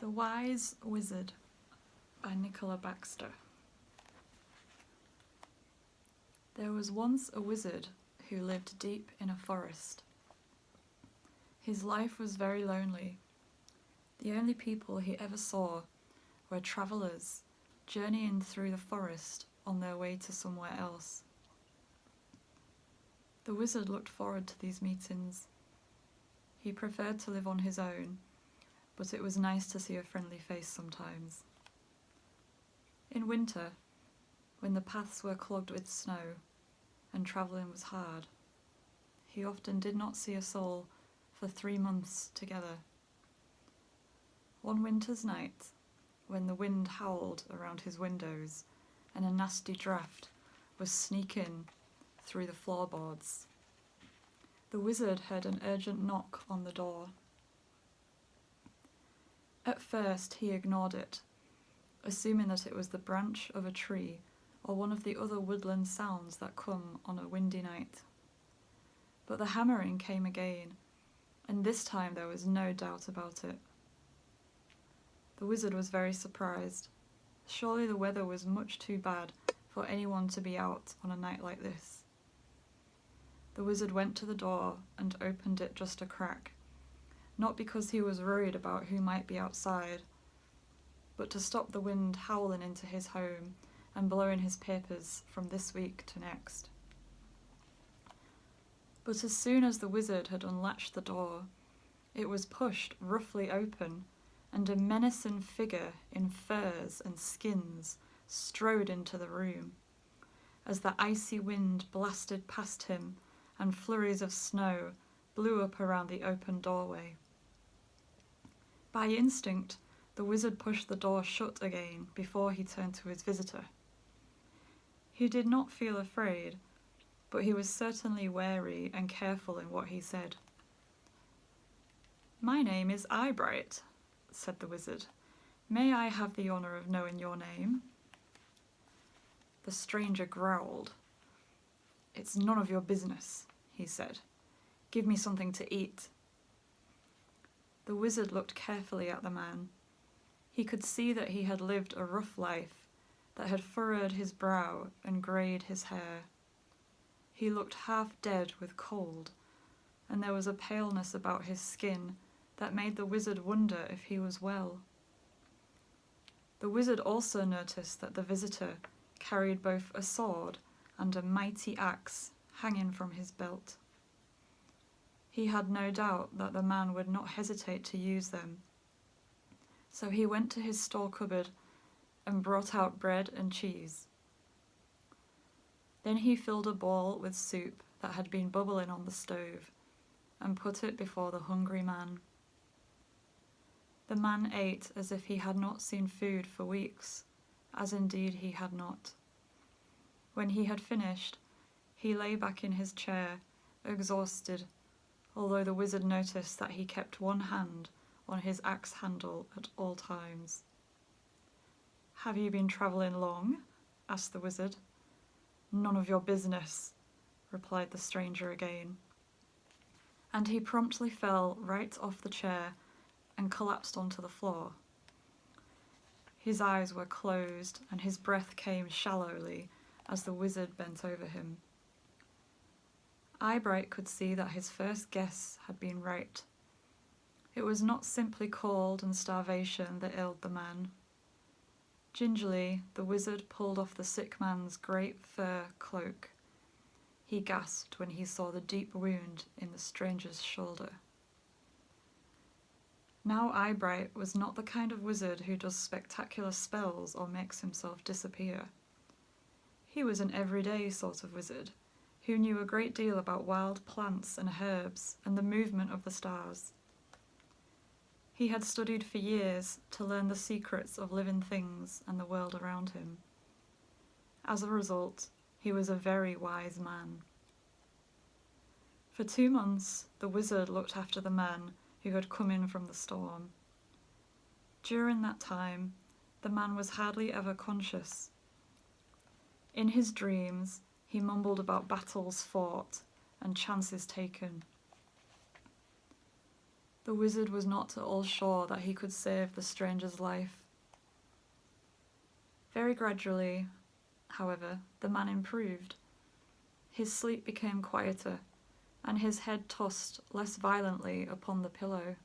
The Wise Wizard by Nicola Baxter. There was once a wizard who lived deep in a forest. His life was very lonely. The only people he ever saw were travellers journeying through the forest on their way to somewhere else. The wizard looked forward to these meetings. He preferred to live on his own, but it was nice to see a friendly face sometimes. In winter, when the paths were clogged with snow and travelling was hard, he often did not see a soul for 3 months together. One winter's night, when the wind howled around his windows and a nasty draught was sneaking through the floorboards, the wizard heard an urgent knock on the door. At first he ignored it, assuming that it was the branch of a tree or one of the other woodland sounds that come on a windy night. But the hammering came again, and this time there was no doubt about it. The wizard was very surprised. Surely the weather was much too bad for anyone to be out on a night like this. The wizard went to the door and opened it just a crack, not because he was worried about who might be outside, but to stop the wind howling into his home and blowing his papers from this week to next. But as soon as the wizard had unlatched the door, it was pushed roughly open, and a menacing figure in furs and skins strode into the room. As the icy wind blasted past him and flurries of snow blew up around the open doorway. By instinct, the wizard pushed the door shut again before he turned to his visitor. He did not feel afraid, but he was certainly wary and careful in what he said. "My name is Eyebright," said the wizard. "May I have the honour of knowing your name?" The stranger growled. "It's none of your business," he said. "Give me something to eat." The wizard looked carefully at the man. He could see that he had lived a rough life that had furrowed his brow and greyed his hair. He looked half dead with cold, and there was a paleness about his skin that made the wizard wonder if he was well. The wizard also noticed that the visitor carried both a sword and a mighty axe hanging from his belt. He had no doubt that the man would not hesitate to use them. So he went to his store cupboard and brought out bread and cheese. Then he filled a bowl with soup that had been bubbling on the stove and put it before the hungry man. The man ate as if he had not seen food for weeks, as indeed he had not. When he had finished, he lay back in his chair, exhausted, although the wizard noticed that he kept one hand on his axe handle at all times. "Have you been travelling long?" asked the wizard. "None of your business," replied the stranger again. And he promptly fell right off the chair and collapsed onto the floor. His eyes were closed and his breath came shallowly as the wizard bent over him. Eyebright could see that his first guess had been right. It was not simply cold and starvation that ailed the man. Gingerly, the wizard pulled off the sick man's great fur cloak. He gasped when he saw the deep wound in the stranger's shoulder. Now Eyebright was not the kind of wizard who does spectacular spells or makes himself disappear. He was an everyday sort of wizard, who knew a great deal about wild plants and herbs and the movement of the stars. He had studied for years to learn the secrets of living things and the world around him. As a result, he was a very wise man. For 2 months, the wizard looked after the man who had come in from the storm. During that time, the man was hardly ever conscious. In his dreams, he mumbled about battles fought and chances taken. The wizard was not at all sure that he could save the stranger's life. Very gradually, however, the man improved. His sleep became quieter, and his head tossed less violently upon the pillow.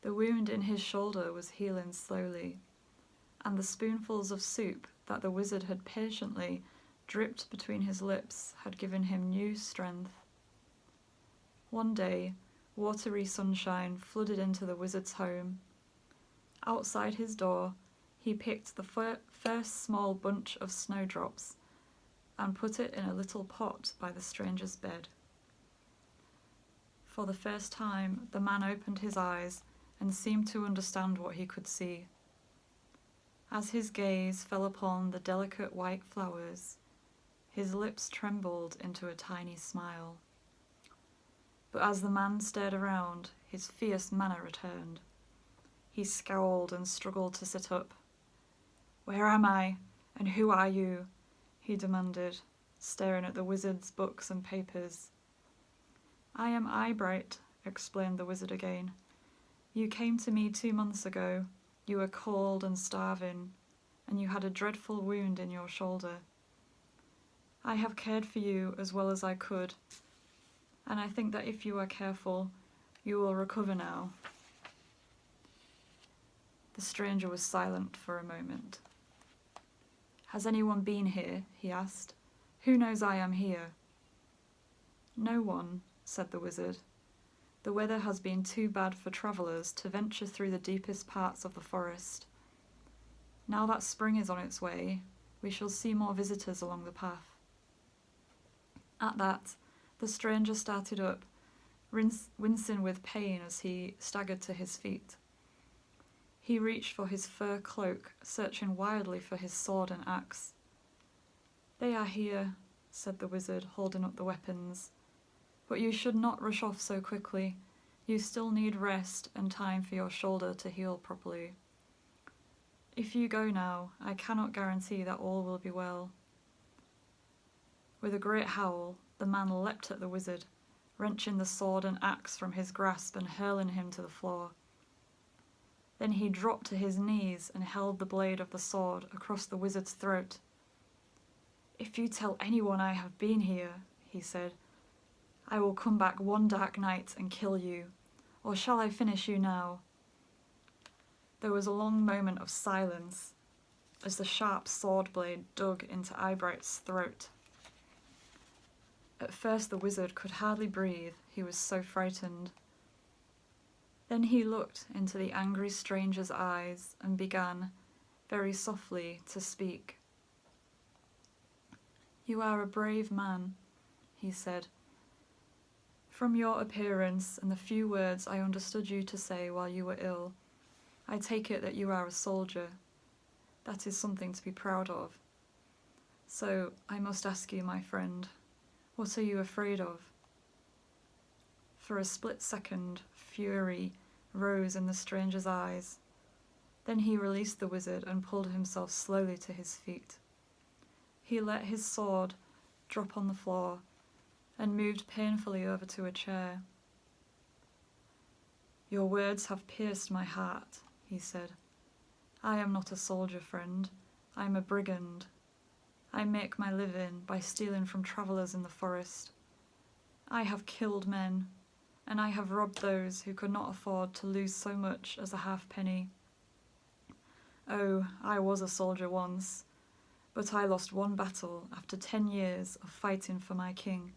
The wound in his shoulder was healing slowly, and the spoonfuls of soup that the wizard had patiently dripped between his lips had given him new strength. One day, watery sunshine flooded into the wizard's home. Outside his door, he picked the first small bunch of snowdrops and put it in a little pot by the stranger's bed. For the first time, the man opened his eyes and seemed to understand what he could see. As his gaze fell upon the delicate white flowers, his lips trembled into a tiny smile. But as the man stared around, his fierce manner returned. He scowled and struggled to sit up. "Where am I, and who are you?" he demanded, staring at the wizard's books and papers. "I am Eyebright," explained the wizard again. "You came to me 2 months ago. You were cold and starving, and you had a dreadful wound in your shoulder. I have cared for you as well as I could, and I think that if you are careful, you will recover now." The stranger was silent for a moment. "Has anyone been here?" he asked. "Who knows I am here?" "No one," said the wizard. "The weather has been too bad for travellers to venture through the deepest parts of the forest. Now that spring is on its way, we shall see more visitors along the path." At that, the stranger started up, wincing with pain as he staggered to his feet. He reached for his fur cloak, searching wildly for his sword and axe. "They are here," said the wizard, holding up the weapons. "But you should not rush off so quickly. You still need rest and time for your shoulder to heal properly. If you go now, I cannot guarantee that all will be well." With a great howl, the man leapt at the wizard, wrenching the sword and axe from his grasp and hurling him to the floor. Then he dropped to his knees and held the blade of the sword across the wizard's throat. "If you tell anyone I have been here," he said, "I will come back one dark night and kill you. Or shall I finish you now?" There was a long moment of silence as the sharp sword blade dug into Eyebright's throat. At first the wizard could hardly breathe, he was so frightened. Then he looked into the angry stranger's eyes and began, very softly, to speak. "You are a brave man," he said. "From your appearance and the few words I understood you to say while you were ill, I take it that you are a soldier. That is something to be proud of. So I must ask you, my friend, what are you afraid of?" For a split second, fury rose in the stranger's eyes. Then he released the wizard and pulled himself slowly to his feet. He let his sword drop on the floor and moved painfully over to a chair. "Your words have pierced my heart," he said. "I am not a soldier, friend. I am a brigand. I make my living by stealing from travellers in the forest. I have killed men, and I have robbed those who could not afford to lose so much as a halfpenny. Oh, I was a soldier once, but I lost one battle after 10 years of fighting for my king,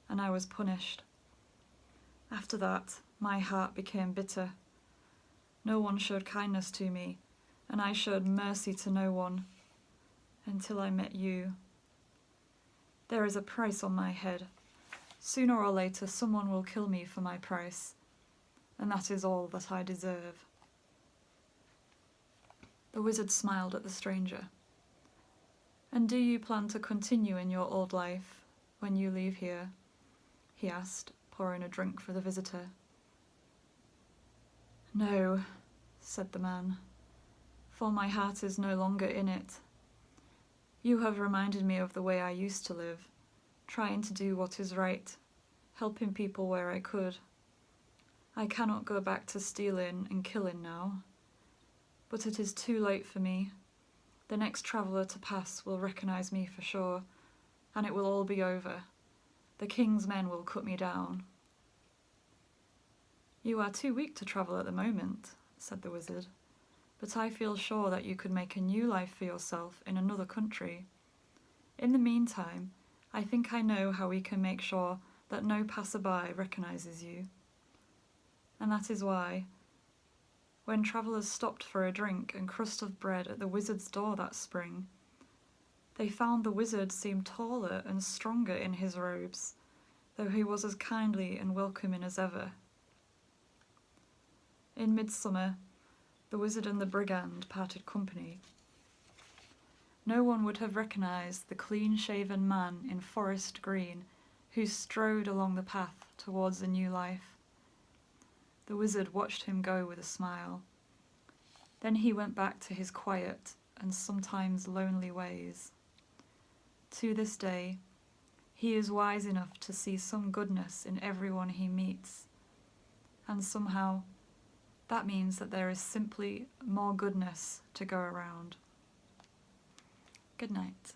and I was punished. After that, my heart became bitter. No one showed kindness to me, and I showed mercy to no one, until I met you. There is a price on my head. Sooner or later, someone will kill me for my price, and that is all that I deserve." The wizard smiled at the stranger. "And do you plan to continue in your old life when you leave here?" he asked, pouring a drink for the visitor. "No," said the man, "for my heart is no longer in it. You have reminded me of the way I used to live, trying to do what is right, helping people where I could. I cannot go back to stealing and killing now. But it is too late for me. The next traveller to pass will recognise me for sure, and it will all be over. The king's men will cut me down. You are too weak to travel at the moment, said the wizard, but I feel sure that you could make a new life for yourself in another country. In the meantime, I think I know how we can make sure that no passerby recognises you. And that is why, when travellers stopped for a drink and crust of bread at the wizard's door that spring, they found the wizard seemed taller and stronger in his robes, though he was as kindly and welcoming as ever. In midsummer, the wizard and the brigand parted company. No one would have recognised the clean-shaven man in forest green who strode along the path towards a new life. The wizard watched him go with a smile. Then he went back to his quiet and sometimes lonely ways. To this day, he is wise enough to see some goodness in everyone he meets, and somehow that means that there is simply more goodness to go around. Good night.